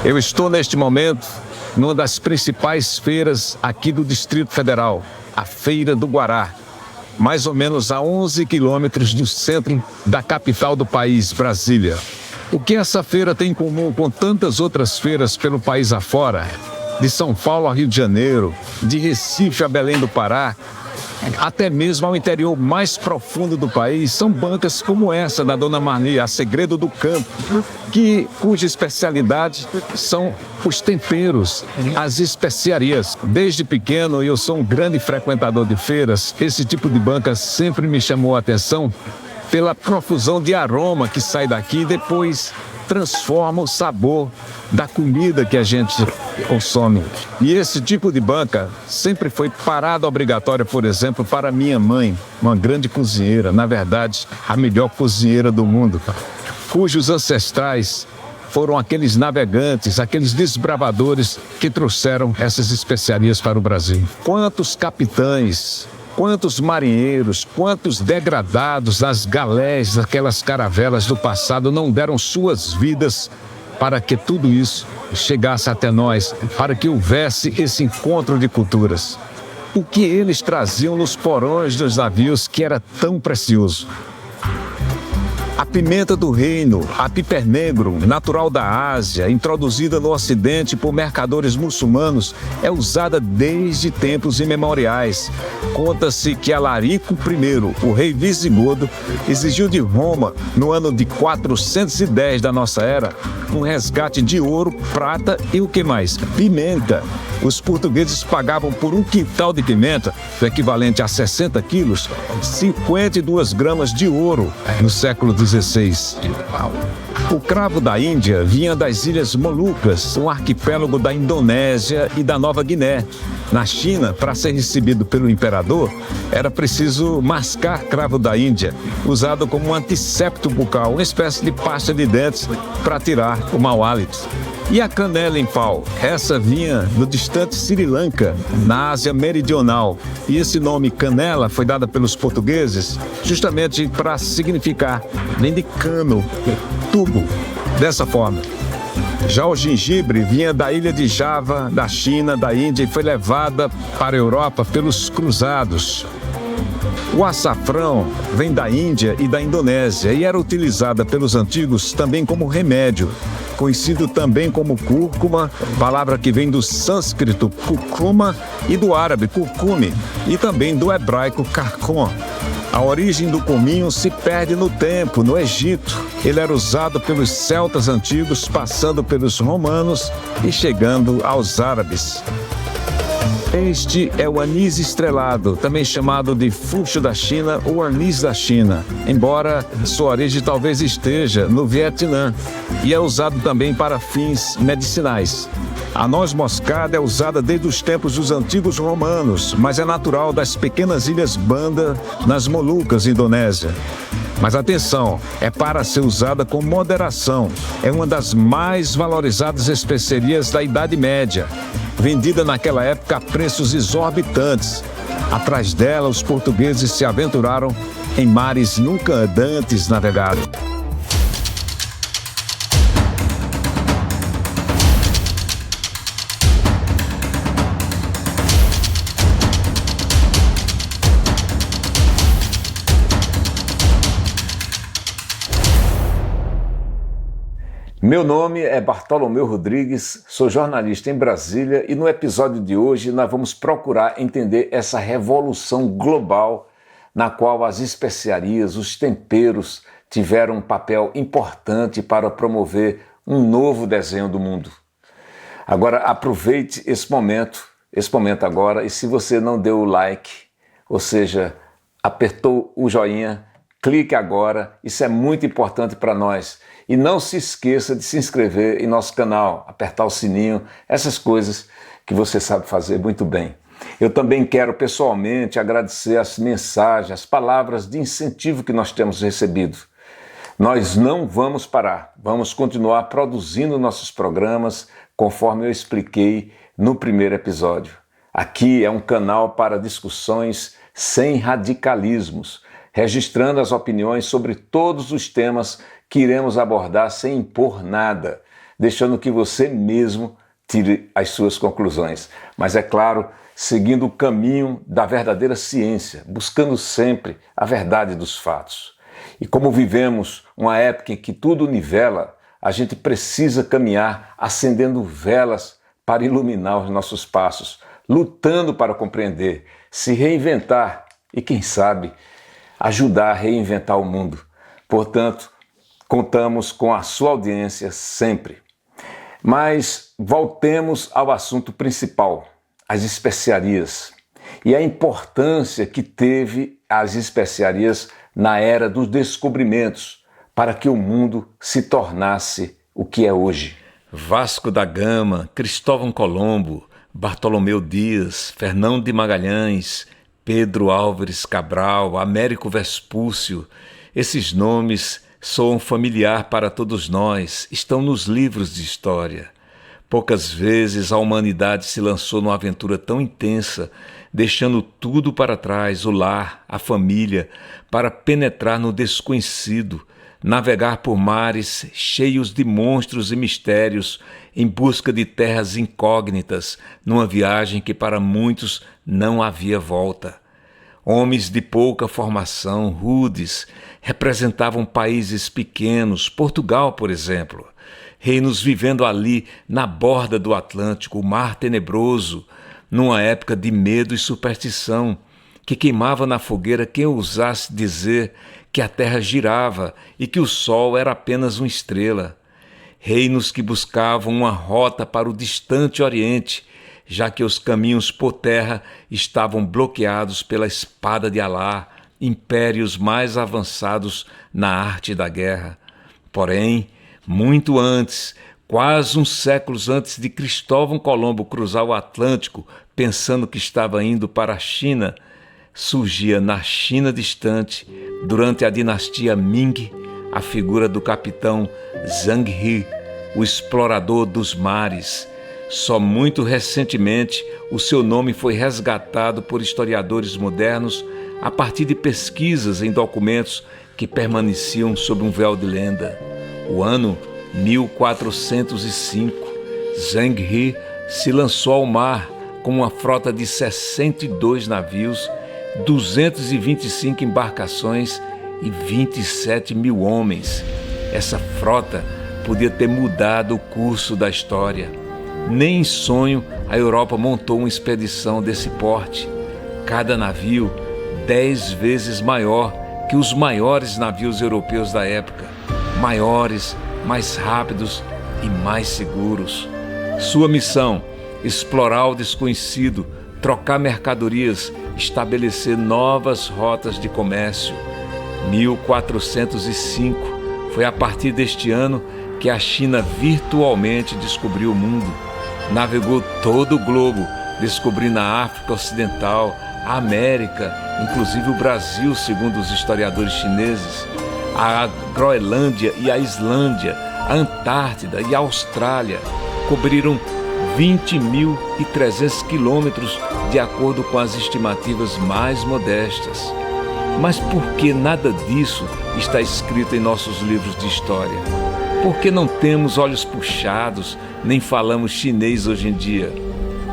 Eu estou neste momento numa das principais feiras aqui do Distrito Federal, a Feira do Guará, mais ou menos a 11 quilômetros do centro da capital do país, Brasília. O que essa feira tem em comum com tantas outras feiras pelo país afora? De São Paulo a Rio de Janeiro, de Recife a Belém do Pará, até mesmo ao interior mais profundo do país, são bancas como essa da Dona Marli, a Segredo do Campo, cuja especialidade são os temperos, as especiarias. Desde pequeno eu sou um grande frequentador de feiras. Esse tipo de banca sempre me chamou a atenção pela profusão de aroma que sai daqui e depois transforma o sabor da comida que a gente consome. E esse tipo de banca sempre foi parada obrigatória, por exemplo, para minha mãe, uma grande cozinheira, na verdade, a melhor cozinheira do mundo, cujos ancestrais foram aqueles navegantes, aqueles desbravadores que trouxeram essas especiarias para o Brasil. Quantos capitães, quantos marinheiros, quantos degradados nas galés daquelas caravelas do passado não deram suas vidas para que tudo isso chegasse até nós, para que houvesse esse encontro de culturas. O que eles traziam nos porões dos navios que era tão precioso? A pimenta do reino, a piper negro, natural da Ásia, introduzida no Ocidente por mercadores muçulmanos, é usada desde tempos imemoriais. Conta-se que Alarico I, o rei visigodo, exigiu de Roma, no ano de 410 da nossa era, um resgate de ouro, prata e o que mais? Pimenta. Os portugueses pagavam por um quintal de pimenta, o equivalente a 60 quilos, 52 gramas de ouro no século XVI. O cravo da Índia vinha das Ilhas Molucas, um arquipélago da Indonésia e da Nova Guiné. Na China, para ser recebido pelo imperador, era preciso mascar cravo da Índia, usado como um antisséptico bucal, uma espécie de pasta de dentes para tirar o mau hálito. E a canela em pau? Essa vinha do distante Sri Lanka, na Ásia Meridional. E esse nome canela foi dado pelos portugueses justamente para significar, vem de cano, tubo, dessa forma. Já o gengibre vinha da ilha de Java, da China, da Índia e foi levada para a Europa pelos cruzados. O açafrão vem da Índia e da Indonésia e era utilizada pelos antigos também como remédio, conhecido também como cúrcuma, palavra que vem do sânscrito curcuma e do árabe curcume, e também do hebraico carcom. A origem do cominho se perde no tempo, no Egito. Ele era usado pelos celtas antigos, passando pelos romanos e chegando aos árabes. Este é o anis estrelado, também chamado de fuxo da China ou anis da China, embora sua origem talvez esteja no Vietnã, e é usado também para fins medicinais. A noz moscada é usada desde os tempos dos antigos romanos, mas é natural das pequenas ilhas Banda, nas Molucas, Indonésia. Mas atenção, é para ser usada com moderação. É uma das mais valorizadas especiarias da Idade Média, vendida naquela época a preços exorbitantes. Atrás dela, os portugueses se aventuraram em mares nunca antes navegados. Meu nome é Bartolomeu Rodrigues, sou jornalista em Brasília e no episódio de hoje nós vamos procurar entender essa revolução global na qual as especiarias, os temperos tiveram um papel importante para promover um novo desenho do mundo. Agora aproveite esse momento agora, e se você não deu o like, ou seja, apertou o joinha, clique agora, isso é muito importante para nós. E não se esqueça de se inscrever em nosso canal, apertar o sininho, essas coisas que você sabe fazer muito bem. Eu também quero pessoalmente agradecer as mensagens, as palavras de incentivo que nós temos recebido. Nós não vamos parar, vamos continuar produzindo nossos programas conforme eu expliquei no primeiro episódio. Aqui é um canal para discussões sem radicalismos, registrando as opiniões sobre todos os temas que iremos abordar sem impor nada. deixando que você mesmo tire as suas conclusões. Mas é claro, seguindo o caminho da verdadeira ciência, buscando sempre a verdade dos fatos. E como vivemos uma época em que tudo nivela, a gente precisa caminhar acendendo velas para iluminar os nossos passos, lutando para compreender, se reinventar e, quem sabe, ajudar a reinventar o mundo. Portanto, contamos com a sua audiência sempre. Mas voltemos ao assunto principal, as especiarias, e a importância que teve as especiarias na era dos descobrimentos para que o mundo se tornasse o que é hoje. Vasco da Gama, Cristóvão Colombo, Bartolomeu Dias, Fernão de Magalhães, Pedro Álvares Cabral, Américo Vespúcio, esses nomes soam familiar para todos nós, estão nos livros de história. Poucas vezes a humanidade se lançou numa aventura tão intensa, deixando tudo para trás, o lar, a família, para penetrar no desconhecido, navegar por mares cheios de monstros e mistérios, em busca de terras incógnitas, numa viagem que para muitos não havia volta. Homens de pouca formação, rudes, representavam países pequenos, Portugal, por exemplo. Reinos vivendo ali, na borda do Atlântico, o mar tenebroso, numa época de medo e superstição, que queimava na fogueira quem ousasse dizer que a terra girava e que o sol era apenas uma estrela. Reinos que buscavam uma rota para o distante Oriente, já que os caminhos por terra estavam bloqueados pela espada de Alá, impérios mais avançados na arte da guerra. Porém, muito antes, quase uns séculos antes de Cristóvão Colombo cruzar o Atlântico, pensando que estava indo para a China, surgia na China distante, durante a dinastia Ming, a figura do capitão Zhang He, o explorador dos mares. Só muito recentemente o seu nome foi resgatado por historiadores modernos a partir de pesquisas em documentos que permaneciam sob um véu de lenda. O ano 1405, Zhang He se lançou ao mar com uma frota de 62 navios, 225 embarcações e 27 mil homens. Essa frota podia ter mudado o curso da história. Nem em sonho a Europa montou uma expedição desse porte. Cada navio 10 vezes maior que os maiores navios europeus da época. Maiores, mais rápidos e mais seguros. Sua missão: explorar o desconhecido, trocar mercadorias, estabelecer novas rotas de comércio. 1405 foi a partir deste ano que a China virtualmente descobriu o mundo. Navegou todo o globo, descobrindo a África Ocidental, a América, inclusive o Brasil, segundo os historiadores chineses, a Groenlândia e a Islândia, a Antártida e a Austrália. Cobriram 20.300 quilômetros, de acordo com as estimativas mais modestas. Mas por que nada disso está escrito em nossos livros de história? Por que não temos olhos puxados, nem falamos chinês hoje em dia?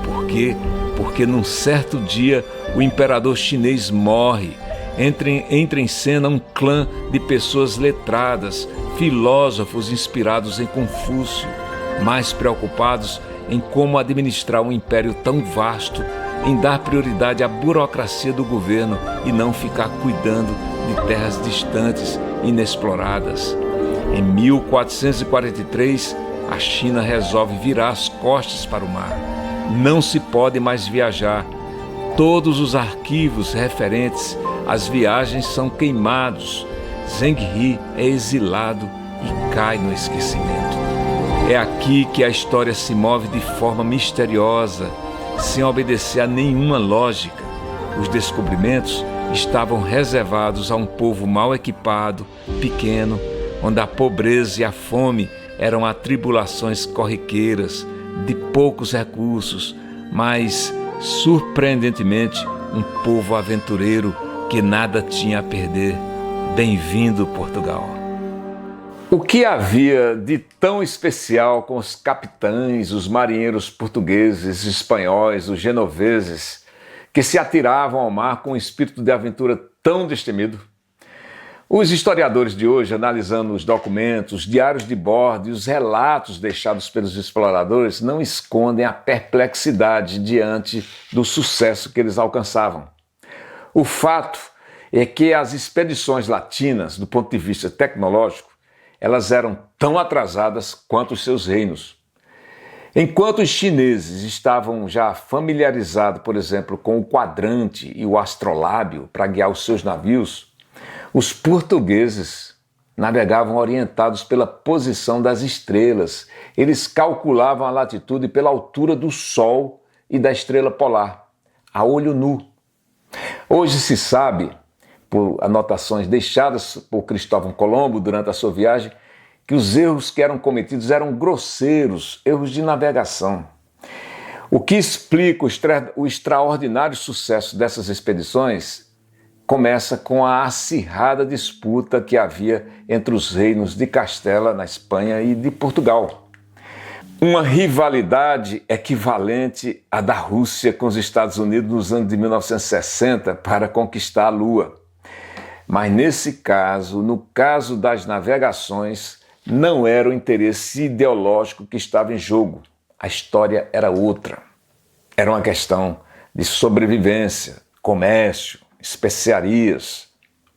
Por quê? Porque num certo dia o imperador chinês morre. Entra em cena um clã de pessoas letradas, filósofos inspirados em Confúcio, mais preocupados em como administrar um império tão vasto, em dar prioridade à burocracia do governo e não ficar cuidando de terras distantes, inexploradas. Em 1443, a China resolve virar as costas para o mar. Não se pode mais viajar. Todos os arquivos referentes às viagens são queimados. Zhang He é exilado e cai no esquecimento. É aqui que a história se move de forma misteriosa, sem obedecer a nenhuma lógica. Os descobrimentos estavam reservados a um povo mal equipado, pequeno, onde a pobreza e a fome eram atribulações corriqueiras, de poucos recursos, mas, surpreendentemente, um povo aventureiro que nada tinha a perder. Bem-vindo, Portugal! O que havia de tão especial com os capitães, os marinheiros portugueses, espanhóis, os genoveses, que se atiravam ao mar com um espírito de aventura tão destemido? Os historiadores de hoje, analisando os documentos, os diários de bordo e os relatos deixados pelos exploradores, não escondem a perplexidade diante do sucesso que eles alcançavam. O fato é que as expedições latinas, do ponto de vista tecnológico, elas eram tão atrasadas quanto os seus reinos. Enquanto os chineses estavam já familiarizados, por exemplo, com o quadrante e o astrolábio para guiar os seus navios, os portugueses navegavam orientados pela posição das estrelas. Eles calculavam a latitude pela altura do Sol e da estrela polar, a olho nu. Hoje se sabe, por anotações deixadas por Cristóvão Colombo durante a sua viagem, que os erros que eram cometidos eram grosseiros, erros de navegação. O que explica o extraordinário sucesso dessas expedições começa com a acirrada disputa que havia entre os reinos de Castela, na Espanha, e de Portugal. Uma rivalidade equivalente à da Rússia com os Estados Unidos nos anos de 1960 para conquistar a Lua. Mas nesse caso, no caso das navegações, não era o interesse ideológico que estava em jogo. A história era outra. Era uma questão de sobrevivência, comércio, especiarias,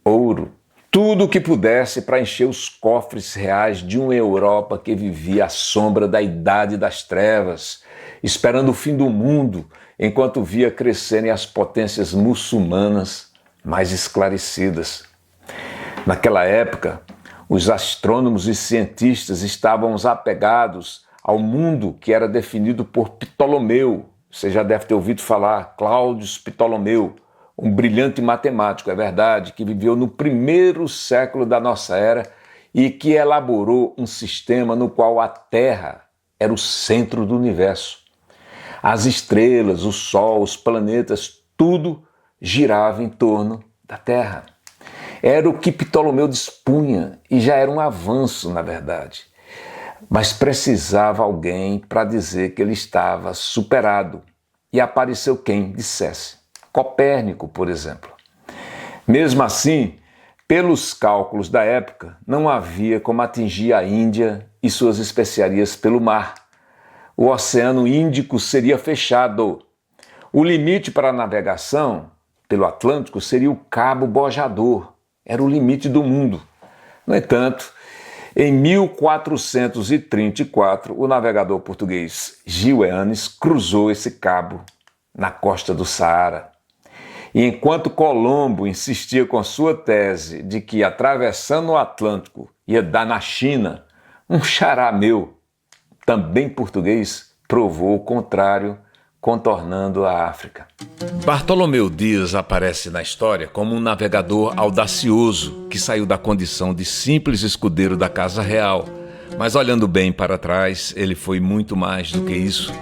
ouro, tudo o que pudesse para encher os cofres reais de uma Europa que vivia à sombra da Idade das Trevas, esperando o fim do mundo, enquanto via crescerem as potências muçulmanas mais esclarecidas. Naquela época, os astrônomos e cientistas estavam apegados ao mundo que era definido por Ptolomeu. Você já deve ter ouvido falar, Cláudio Ptolomeu, um brilhante matemático, é verdade, que viveu no primeiro século da nossa era e que elaborou um sistema no qual a Terra era o centro do universo. As estrelas, o Sol, os planetas, tudo girava em torno da Terra. Era o que Ptolomeu dispunha e já era um avanço, na verdade. Mas precisava alguém para dizer que ele estava superado. E apareceu quem dissesse. Copérnico, por exemplo. Mesmo assim, pelos cálculos da época, não havia como atingir a Índia e suas especiarias pelo mar. O Oceano Índico seria fechado. O limite para a navegação pelo Atlântico seria o Cabo Bojador. Era o limite do mundo. No entanto, em 1434, o navegador português Gil Eanes cruzou esse cabo na costa do Saara. E enquanto Colombo insistia com sua tese de que, atravessando o Atlântico, ia dar na China, um xará meu, também português, provou o contrário, contornando a África. Bartolomeu Dias aparece na história como um navegador audacioso que saiu da condição de simples escudeiro da Casa Real. Mas olhando bem para trás, ele foi muito mais do que isso.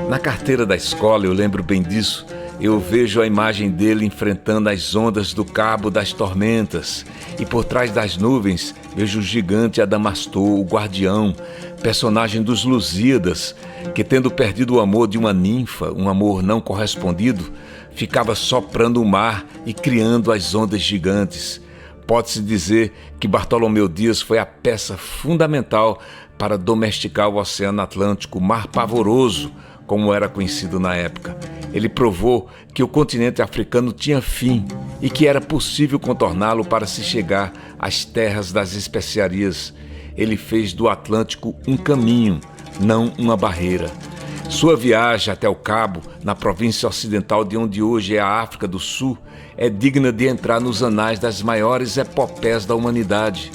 Na carteira da escola, eu lembro bem disso, eu vejo a imagem dele enfrentando as ondas do Cabo das Tormentas e por trás das nuvens vejo o gigante Adamastor, o guardião, personagem dos Lusíadas, que tendo perdido o amor de uma ninfa, um amor não correspondido, ficava soprando o mar e criando as ondas gigantes. Pode-se dizer que Bartolomeu Dias foi a peça fundamental para domesticar o Oceano Atlântico, o Mar Pavoroso, como era conhecido na época. Ele provou que o continente africano tinha fim e que era possível contorná-lo para se chegar às terras das especiarias. Ele fez do Atlântico um caminho, não uma barreira. Sua viagem até o Cabo, na província ocidental de onde hoje é a África do Sul, é digna de entrar nos anais das maiores epopeias da humanidade.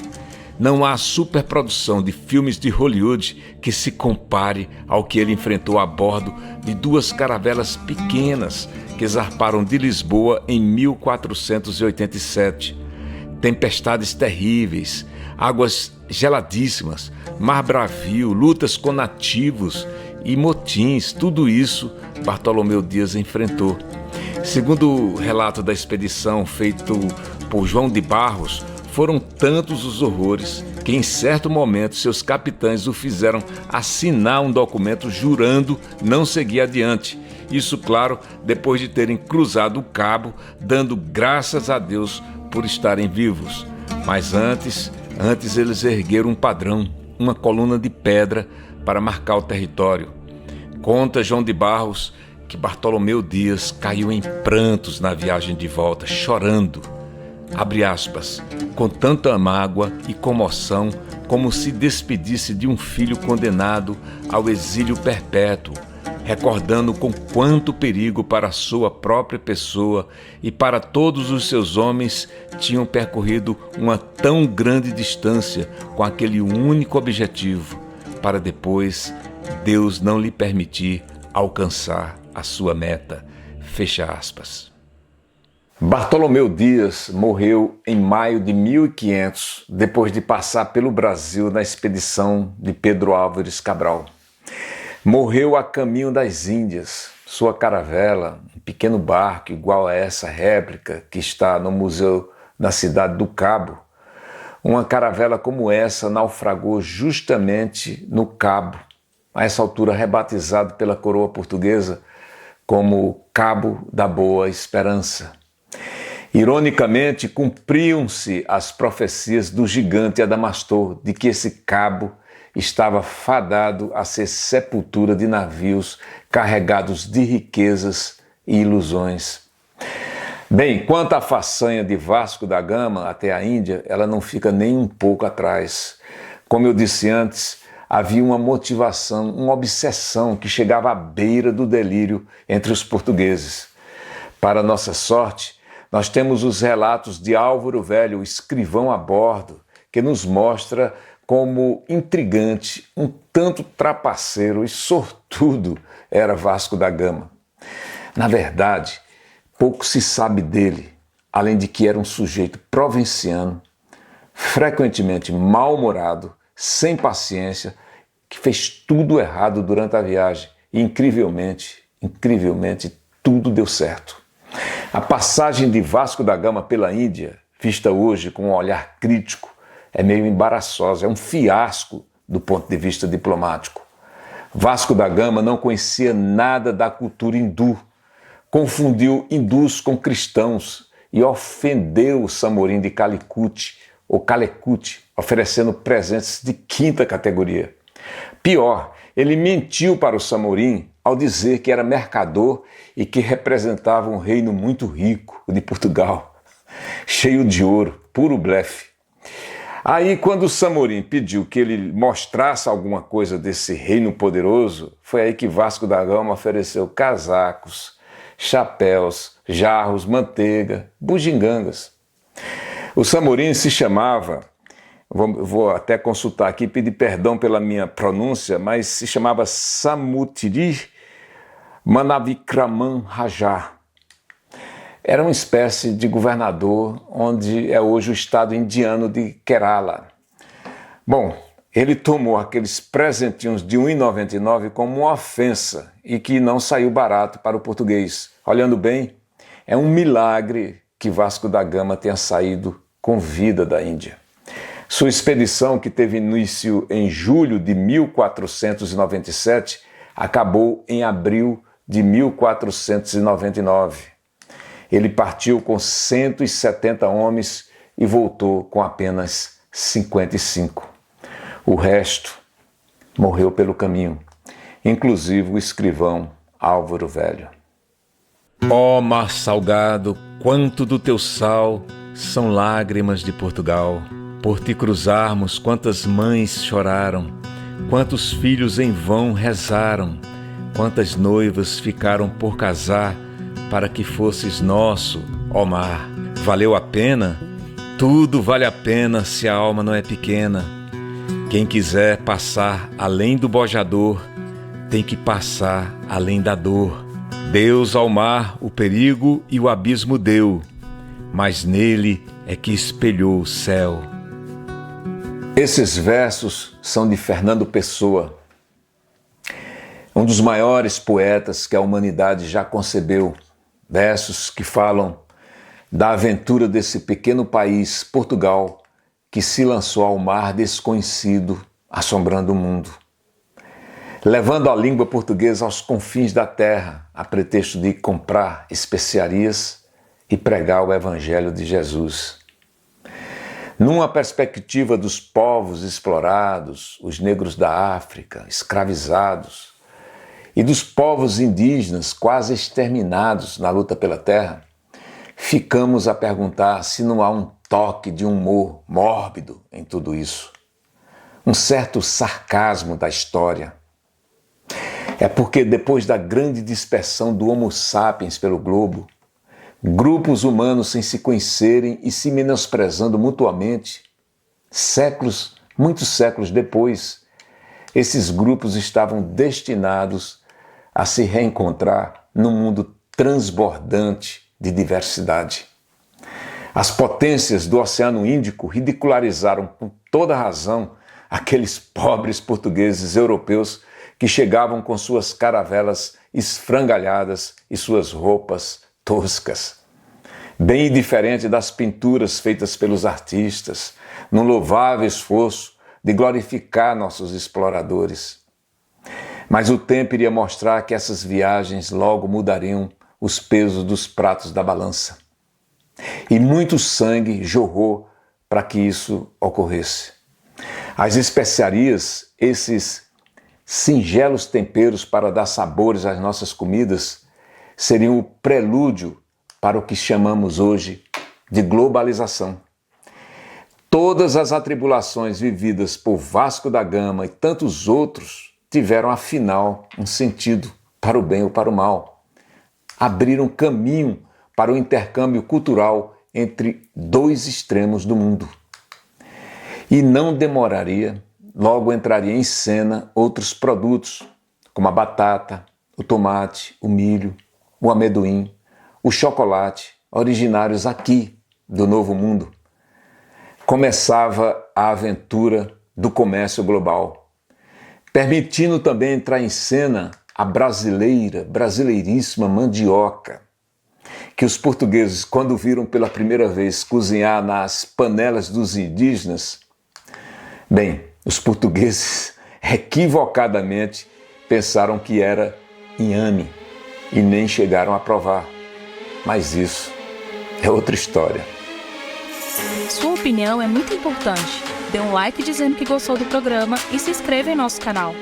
Não há superprodução de filmes de Hollywood que se compare ao que ele enfrentou a bordo de duas caravelas pequenas que zarparam de Lisboa em 1487. Tempestades terríveis, águas geladíssimas, mar bravio, lutas com nativos e motins, tudo isso Bartolomeu Dias enfrentou. Segundo o relato da expedição feito por João de Barros, Foram tantos os horrores que em certo momento seus capitães o fizeram assinar um documento jurando não seguir adiante. Isso, claro, depois de terem cruzado o cabo, dando graças a Deus por estarem vivos. Mas antes eles ergueram um padrão, uma coluna de pedra para marcar o território. Conta João de Barros que Bartolomeu Dias caiu em prantos na viagem de volta, chorando, abre aspas, com tanta mágoa e comoção como se despedisse de um filho condenado ao exílio perpétuo, recordando com quanto perigo para a sua própria pessoa e para todos os seus homens tinham percorrido uma tão grande distância com aquele único objetivo, para depois Deus não lhe permitir alcançar a sua meta. Fecha aspas. Bartolomeu Dias morreu em maio de 1500, depois de passar pelo Brasil na expedição de Pedro Álvares Cabral. Morreu a caminho das Índias. Sua caravela, um pequeno barco igual a essa réplica que está no museu na cidade do Cabo, uma caravela como essa naufragou justamente no Cabo, a essa altura rebatizado pela coroa portuguesa como Cabo da Boa Esperança. Ironicamente, cumpriam-se as profecias do gigante Adamastor de que esse cabo estava fadado a ser sepultura de navios carregados de riquezas e ilusões. Bem, quanto à façanha de Vasco da Gama até a Índia, ela não fica nem um pouco atrás. Como eu disse antes, havia uma motivação, uma obsessão que chegava à beira do delírio entre os portugueses. Para nossa sorte, nós temos os relatos de Álvaro Velho, o escrivão a bordo, que nos mostra como intrigante, um tanto trapaceiro e sortudo era Vasco da Gama. Na verdade, pouco se sabe dele, além de que era um sujeito provinciano, frequentemente mal-humorado, sem paciência, que fez tudo errado durante a viagem e, incrivelmente, tudo deu certo. A passagem de Vasco da Gama pela Índia, vista hoje com um olhar crítico, é meio embaraçosa, é um fiasco do ponto de vista diplomático. Vasco da Gama não conhecia nada da cultura hindu, confundiu hindus com cristãos e ofendeu o Samorim de Calicut, ou Calecut, oferecendo presentes de quinta categoria. Pior, ele mentiu para o Samorim ao dizer que era mercador e que representava um reino muito rico, o de Portugal, cheio de ouro, puro blefe. Aí, quando o Samorim pediu que ele mostrasse alguma coisa desse reino poderoso, foi aí que Vasco da Gama ofereceu casacos, chapéus, jarros, manteiga, bugigangas. O Samorim se chamava, vou até consultar aqui, pedir perdão pela minha pronúncia, mas se chamava Samutiri Manavikraman Raja. Era uma espécie de governador onde é hoje o estado indiano de Kerala. Bom, ele tomou aqueles presentinhos de R$ 1,99 como uma ofensa e que não saiu barato para o português. Olhando bem, é um milagre que Vasco da Gama tenha saído com vida da Índia. Sua expedição, que teve início em julho de 1497, acabou em abril de 1499. Ele partiu com 170 homens e voltou com apenas 55. O resto morreu pelo caminho, inclusive o escrivão Álvaro Velho. Ó mar salgado, quanto do teu sal são lágrimas de Portugal. Por te cruzarmos, quantas mães choraram, quantos filhos em vão rezaram, quantas noivas ficaram por casar para que fosses nosso, ó mar. Valeu a pena? Tudo vale a pena se a alma não é pequena. Quem quiser passar além do bojador, tem que passar além da dor. Deus ao mar o perigo e o abismo deu, mas nele é que espelhou o céu. Esses versos são de Fernando Pessoa, um dos maiores poetas que a humanidade já concebeu. Versos que falam da aventura desse pequeno país, Portugal, que se lançou ao mar desconhecido, assombrando o mundo, levando a língua portuguesa aos confins da terra, a pretexto de comprar especiarias e pregar o Evangelho de Jesus. Numa perspectiva dos povos explorados, os negros da África, escravizados, e dos povos indígenas quase exterminados na luta pela terra, ficamos a perguntar se não há um toque de humor mórbido em tudo isso. Um certo sarcasmo da história. É porque depois da grande dispersão do Homo sapiens pelo globo, grupos humanos sem se conhecerem e se menosprezando mutuamente, muitos séculos depois, esses grupos estavam destinados a se reencontrar num mundo transbordante de diversidade. As potências do Oceano Índico ridicularizaram com toda razão aqueles pobres portugueses europeus que chegavam com suas caravelas esfrangalhadas e suas roupas toscas. Bem diferente das pinturas feitas pelos artistas, num louvável esforço de glorificar nossos exploradores. Mas o tempo iria mostrar que essas viagens logo mudariam os pesos dos pratos da balança. E muito sangue jorrou para que isso ocorresse. As especiarias, esses singelos temperos para dar sabores às nossas comidas, seriam o prelúdio para o que chamamos hoje de globalização. Todas as atribulações vividas por Vasco da Gama e tantos outros tiveram, afinal, um sentido para o bem ou para o mal. Abriram caminho para o intercâmbio cultural entre dois extremos do mundo. E não demoraria, logo entraria em cena outros produtos, como a batata, o tomate, o milho, o amendoim, o chocolate, originários aqui do Novo Mundo. Começava a aventura do comércio global, permitindo também entrar em cena a brasileiríssima mandioca, que os portugueses, quando viram pela primeira vez cozinhar nas panelas dos indígenas, os portugueses equivocadamente pensaram que era inhame e nem chegaram a provar. Mas isso é outra história. Sua opinião é muito importante. Dê um like dizendo que gostou do programa e se inscreva em nosso canal.